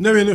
90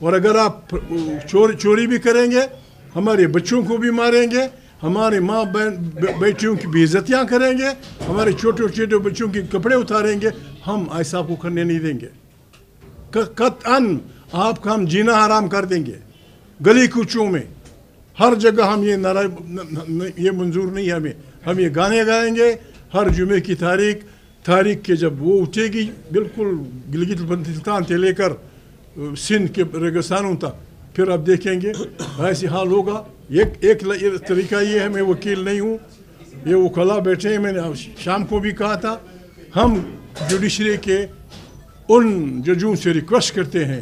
اور اگر آپ چوری بھی کریں گے ہمارے بچوں کو بھی ماریں گے, ہمارے ماں بہن بیٹیوں کی بے عزتیاں کریں گے, ہمارے چھوٹے چھوٹے بچوں کے کپڑے اتاریں گے, ہم ایسا کو کرنے نہیں دیں گے. قطعاً آپ کا ہم جینا حرام کر دیں گے. گلی کوچوں میں ہر جگہ ہم یہ منظور نہیں ہے ہم یہ گانے گائیں گے ہر جمعے کی تاریخ کے جب وہ اٹھے گی بالکل گلگت بلتستان سے لے کر سندھ کے ریگستانوں تک, پھر آپ دیکھیں گے ایسی حال ہوگا. ایک طریقہ یہ ہے, میں وکیل نہیں ہوں, یہ وکلا بیٹھے ہیں, میں نے شام کو بھی کہا تھا, ہم جوڈیشری کے ان ججوں سے ریکویسٹ کرتے ہیں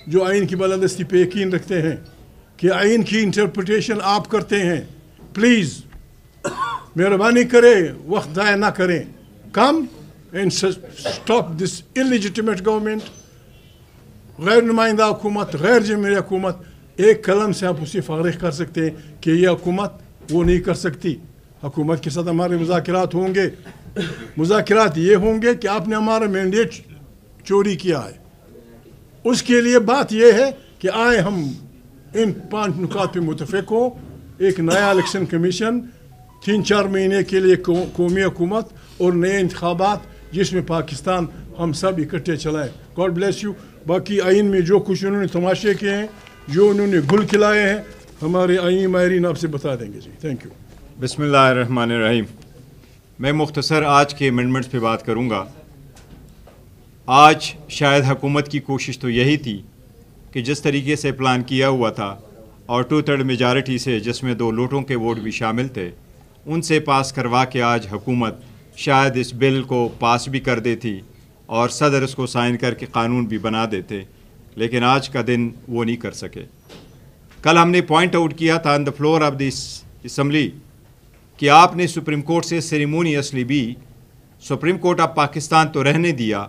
جو آئین کی بالادستی پہ یقین رکھتے ہیں کہ آئین کی انٹرپریٹیشن آپ کرتے ہیں, پلیز مہربانی کرے وقت ضائع نہ کریں, come and stop this illegitimate government. غیر نمائندہ حکومت, غیر جمہوری حکومت, ایک قلم سے آپ اسے فارغ کر سکتے ہیں کہ یہ حکومت وہ نہیں کر سکتی. حکومت کے ساتھ ہمارے مذاکرات ہوں گے, مذاکرات یہ ہوں گے کہ آپ نے ہمارا مینڈیٹ چوری کیا ہے, اس کے لیے بات یہ ہے کہ آئے ہم ان 5 نکات پہ متفق ہوں. ایک نیا الیکشن کمیشن, 3-4 مہینے کے لیے قومی حکومت اور نئے انتخابات جس میں پاکستان ہم سب اکٹھے چلائیں. God bless you. باقی آئین میں جو کچھ انہوں نے تماشے کیے ہیں, جو انہوں نے گل کھلائے ہیں, ہمارے آئین ماہرین آپ سے بتا دیں گے. جی تھینک یو. بسم اللہ الرحمن الرحیم. میں مختصر آج کے امینڈمنٹس پہ بات کروں گا. آج شاید حکومت کی کوشش تو یہی تھی کہ جس طریقے سے پلان کیا ہوا تھا اور 2/3 میجارٹی سے, جس میں 2 لوٹوں کے ووٹ بھی شامل تھے, ان سے پاس کروا کے آج حکومت شاید اس بل کو پاس بھی کر دیتی اور صدر اس کو سائن کر کے قانون بھی بنا دیتے, لیکن آج کا دن وہ نہیں کر سکے. کل ہم نے پوائنٹ آؤٹ کیا تھا on the floor of this assembly کہ آپ نے سپریم کورٹ سے سیریمونیسلی بھی سپریم کورٹ آف پاکستان تو رہنے دیا,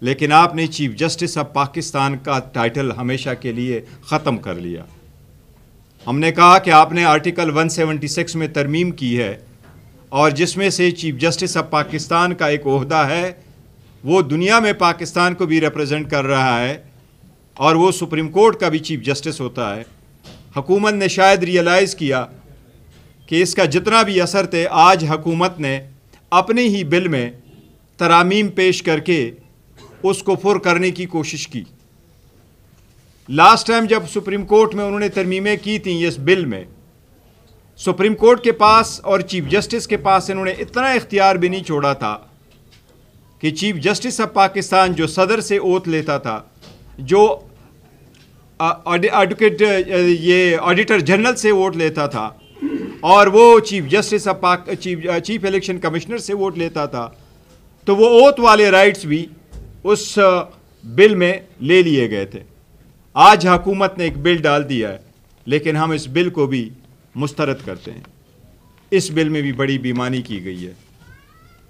لیکن آپ نے چیف جسٹس آف پاکستان کا ٹائٹل ہمیشہ کے لیے ختم کر لیا. ہم نے کہا کہ آپ نے آرٹیکل 176 میں ترمیم کی ہے, اور جس میں سے چیف جسٹس آف پاکستان کا ایک عہدہ ہے, وہ دنیا میں پاکستان کو بھی ریپرزینٹ کر رہا ہے, اور وہ سپریم کورٹ کا بھی چیف جسٹس ہوتا ہے. حکومت نے شاید ریئلائز کیا کہ اس کا جتنا بھی اثر تھے, آج حکومت نے اپنے ہی بل میں ترامیم پیش کر کے اس کو پر کرنے کی کوشش کی. لاسٹ ٹائم جب سپریم کورٹ میں انہوں نے ترمیمیں کی تھیں اس بل میں, سپریم کورٹ کے پاس اور چیف جسٹس کے پاس انہوں نے اتنا اختیار بھی نہیں چھوڑا تھا کہ چیف جسٹس آف پاکستان جو صدر سے اوتھ لیتا تھا, جو ایڈوکیٹ یہ آڈیٹر جنرل سے ووٹ لیتا تھا, اور وہ chief justice of chief election commissioner سے ووٹ لیتا تھا, تو وہ اوتھ والے رائٹس بھی اس بل میں لے لیے گئے تھے. آج حکومت نے ایک بل ڈال دیا ہے, لیکن ہم اس بل کو بھی مسترد کرتے ہیں. اس بل میں بھی بڑی بےایمانی کی گئی ہے.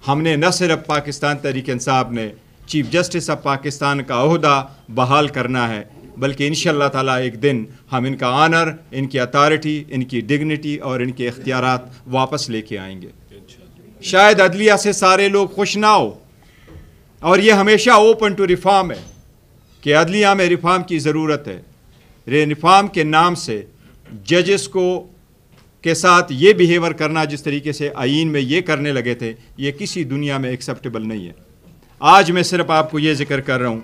ہم نے نہ صرف پاکستان تحریک انصاف نے چیف جسٹس آف پاکستان کا عہدہ بحال کرنا ہے, بلکہ انشاءاللہ تعالیٰ ایک دن ہم ان کا آنر, ان کی اتھارٹی, ان کی ڈگنیٹی اور ان کے اختیارات واپس لے کے آئیں گے. شاید عدلیہ سے سارے لوگ خوش نہ ہو, اور یہ ہمیشہ اوپن ٹو ریفارم ہے کہ عدلیہ میں ریفارم کی ضرورت ہے. ریفارم کے نام سے ججز کو کے ساتھ یہ بیہیور کرنا جس طریقے سے آئین میں یہ کرنے لگے تھے, یہ کسی دنیا میں ایکسیپٹیبل نہیں ہے. آج میں صرف آپ کو یہ ذکر کر رہا ہوں,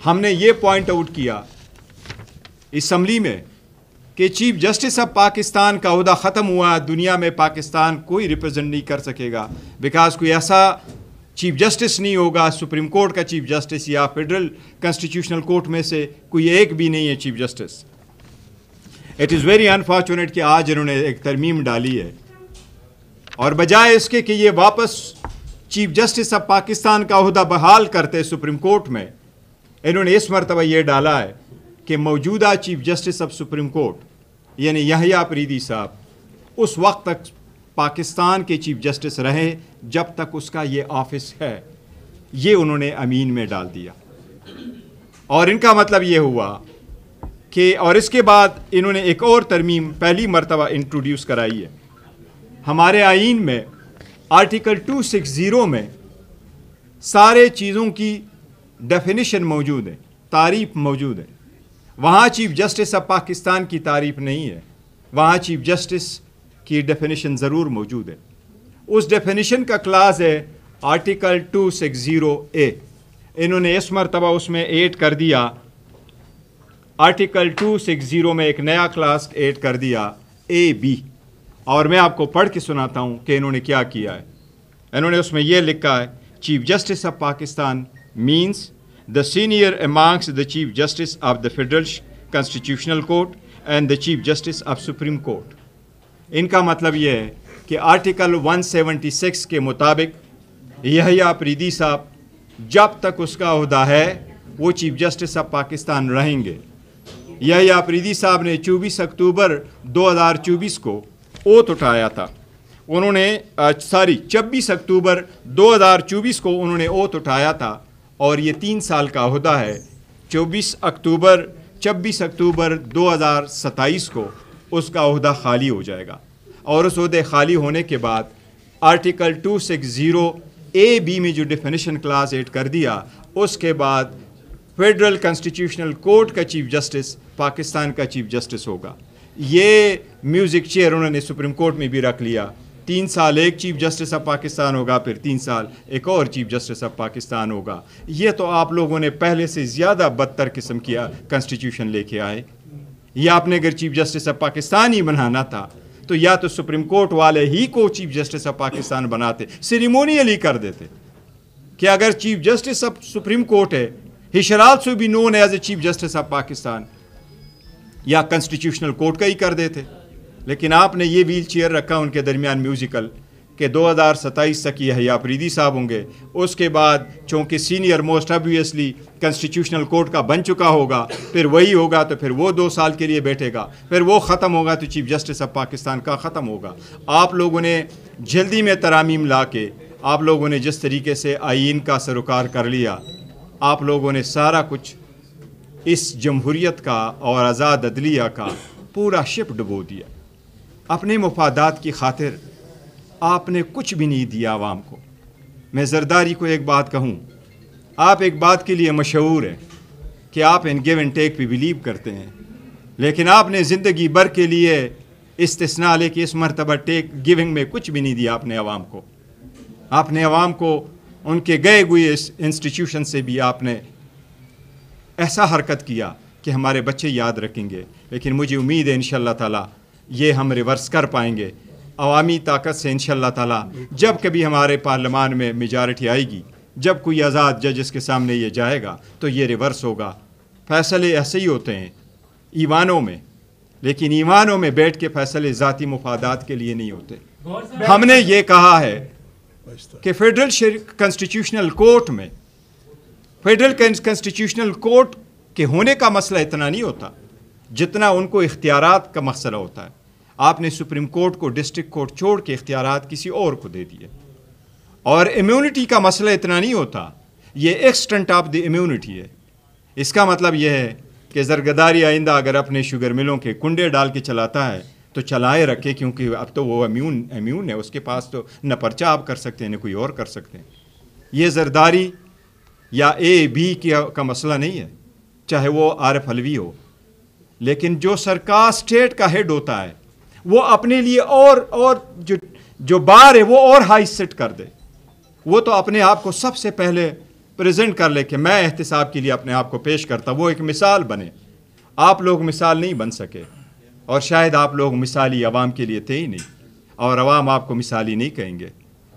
ہم نے یہ پوائنٹ آؤٹ کیا اسمبلی میں کہ چیف جسٹس آف پاکستان کا عہدہ ختم ہوا, دنیا میں پاکستان کوئی ریپرزینٹ نہیں کر سکے گا, بیکاز کوئی ایسا چیف جسٹس نہیں ہوگا, سپریم کورٹ کا چیف جسٹس یا فیڈرل کانسٹیٹیوشنل کورٹ میں سے کوئی ایک بھی نہیں ہے chief justice. It is very unfortunate کہ آج انہوں نے ایک ترمیم ڈالی ہے, اور بجائے اس کے کہ یہ واپس چیف جسٹس آف پاکستان کا عہدہ بحال کرتے سپریم کورٹ میں, انہوں نے اس مرتبہ یہ ڈالا ہے کہ موجودہ chief justice of supreme court یعنی یحییٰ اپریدی صاحب اس وقت تک پاکستان کے چیف جسٹس رہے جب تک اس کا یہ آفس ہے. یہ انہوں نے امین میں ڈال دیا, اور ان کا مطلب یہ ہوا کہ, اور اس کے بعد انہوں نے ایک اور ترمیم پہلی مرتبہ انٹروڈیوس کرائی ہے. ہمارے آئین میں آرٹیکل 260 میں سارے چیزوں کی ڈیفینیشن موجود ہے, تعریف موجود ہے, وہاں چیف جسٹس آف پاکستان کی تعریف نہیں ہے, وہاں چیف جسٹس کی ڈیفینیشن ضرور موجود ہے. اس ڈیفینیشن کا کلاس ہے آرٹیکل 260A. انہوں نے اس مرتبہ اس میں ایڈ کر دیا, آرٹیکل 260 میں ایک نیا کلاس ایڈ کر دیا AB, اور میں آپ کو پڑھ کے سناتا ہوں کہ انہوں نے کیا کیا ہے. انہوں نے اس میں یہ لکھا ہے, chief justice of Pakistan means the senior amongst the Chief Justice of the Federal Constitutional Court and the Chief Justice of Supreme Court. ان کا مطلب یہ ہے کہ آرٹیکل 176 کے مطابق یحییٰ اپریدی صاحب جب تک اس کا عہدہ ہے وہ چیف جسٹس آف پاکستان رہیں گے. یحییٰ اپریدی صاحب نے 24 اکتوبر 2024 کو اوتھ اٹھایا تھا. انہوں نے 26 اکتوبر 2024 کو انہوں نے اوتھ اٹھایا تھا, اور یہ 3 سال کا عہدہ ہے. 26 اکتوبر 2027 کو اس کا عہدہ خالی ہو جائے گا, اور اس عہدے خالی ہونے کے بعد آرٹیکل 260AB میں جو ڈیفینیشن کلاس ایڈ کر دیا, اس کے بعد فیڈرل کنسٹیٹیوشنل کورٹ کا چیف جسٹس پاکستان کا چیف جسٹس ہوگا. یہ میوزک چیئر انہوں نے سپریم کورٹ میں بھی رکھ لیا. 3 سال ایک چیف جسٹس آف پاکستان ہوگا, پھر 3 سال ایک اور چیف جسٹس آف پاکستان ہوگا. یہ تو آپ لوگوں نے پہلے سے زیادہ بدتر قسم کی کنسٹیٹیوشن لے کے آئے. یہ آپ نے اگر چیف جسٹس آف پاکستان ہی بنانا تھا تو یا تو سپریم کورٹ والے ہی کو چیف جسٹس آف پاکستان بناتے, سیریمونیلی کر دیتے کہ اگر chief justice of supreme court ہے, he shall also be known as a chief justice of Pakistan, یا کنسٹیٹیوشنل کورٹ کا ہی کر دیتے. لیکن آپ نے یہ ویل چیئر رکھا ان کے درمیان میوزیکل کہ 2027 تک یحییٰ اپریدی صاحب ہوں گے. اس کے بعد چونکہ senior most obviously constitutional court کا بن چکا ہوگا, پھر وہی ہوگا تو پھر وہ 2 سال کے لیے بیٹھے گا, پھر وہ ختم ہوگا تو چیف جسٹس آف پاکستان کا ختم ہوگا. آپ لوگوں نے جلدی میں ترامیم لا کے آپ لوگوں نے جس طریقے سے آئین کا سروکار کر لیا, آپ لوگوں نے سارا کچھ اس جمہوریت کا اور آزاد عدلیہ کا پورا شپ ڈبو دیا. اپنے مفادات کی خاطر آپ نے کچھ بھی نہیں دیا عوام کو. میں زرداری کو ایک بات کہوں, آپ ایک بات کے لیے مشہور ہیں کہ آپ ان گیو اینڈ ٹیک پہ بلیو کرتے ہیں, لیکن آپ نے زندگی بھر کے لیے استثناء لے کے اس مرتبہ ٹیک گیونگ میں کچھ بھی نہیں دیا اپنے عوام کو. آپ نے عوام کو ان کے گئے ہوئے انسٹیٹیوشن سے بھی آپ نے ایسا حرکت کیا کہ ہمارے بچے یاد رکھیں گے. لیکن مجھے امید ہے انشاءاللہ تعالی یہ ہم ریورس کر پائیں گے عوامی طاقت سے انشاءاللہ تعالی. جب کبھی ہمارے پارلیمان میں میجارٹی آئے گی, جب کوئی آزاد ججز کے سامنے یہ جائے گا تو یہ ریورس ہوگا. فیصلے ایسے ہی ہوتے ہیں ایوانوں میں, لیکن ایوانوں میں بیٹھ کے فیصلے ذاتی مفادات کے لیے نہیں ہوتے. ہم نے یہ کہا ہے کہ فیڈرل کنسٹیٹیوشنل کورٹ میں, فیڈرل کنسٹیٹیوشنل کورٹ کے ہونے کا مسئلہ اتنا نہیں ہوتا جتنا ان کو اختیارات کا مسئلہ ہوتا ہے. آپ نے سپریم کورٹ کو ڈسٹرکٹ کورٹ چھوڑ کے اختیارات کسی اور کو دے دیے. اور امیونٹی کا مسئلہ اتنا نہیں ہوتا, یہ ایکسٹنٹ آف دی امیونٹی ہے. اس کا مطلب یہ ہے کہ زرگداری آئندہ اگر اپنے شوگر ملوں کے کنڈے ڈال کے چلاتا ہے تو چلائے رکھے, کیونکہ اب تو وہ امیون ہے, اس کے پاس تو نہ پرچہ آپ کر سکتے ہیں نہ کوئی اور کر سکتے ہیں. یہ زرداری یا AB کا مسئلہ نہیں ہے, چاہے وہ عارف حلوی ہو. لیکن جو سرکار اسٹیٹ کا ہیڈ ہوتا ہے وہ اپنے لیے اور جو بار ہے وہ اور ہائی سیٹ کر دے. وہ تو اپنے آپ کو سب سے پہلے پریزنٹ کر لے کہ میں احتساب کے لیے اپنے آپ کو پیش کرتا, وہ ایک مثال بنے. آپ لوگ مثال نہیں بن سکے, اور شاید آپ لوگ مثالی عوام کے لیے تھے ہی نہیں, اور عوام آپ کو مثالی نہیں کہیں گے.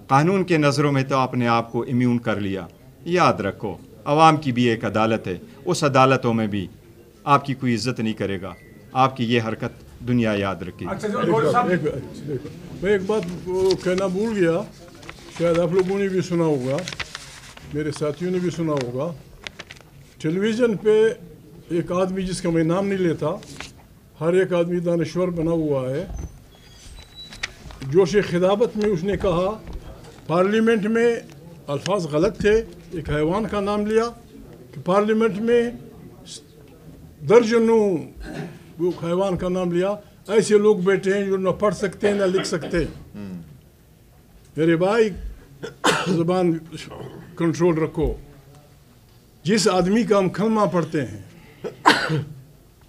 قانون کے نظروں میں تو آپ نے آپ کو امیون کر لیا. یاد رکھو عوام کی بھی ایک عدالت ہے, اس عدالتوں میں بھی آپ کی کوئی عزت نہیں کرے گا. آپ کی یہ حرکت دنیا یاد رکھے. میں ایک بات کہنا بھول گیا, شاید آپ لوگوں نے بھی سنا ہوگا, میرے ساتھیوں نے بھی سنا ہوگا. ٹیلی ویژن پہ ایک آدمی جس کا میں نام نہیں لیتا, ہر ایک آدمی دانشور بنا ہوا ہے, جوش خطابت میں اس نے کہا پارلیمنٹ میں الفاظ غلط تھے, ایک حیوان کا نام لیا کہ پارلیمنٹ میں درجنوں وہ حیوان کا نام لیا. ایسے لوگ بیٹھے ہیں جو نہ پڑھ سکتے ہیں نہ لکھ سکتے ہیں. میرے بھائی زبان کنٹرول رکھو. جس آدمی کا ہم کلمہ پڑھتے ہیں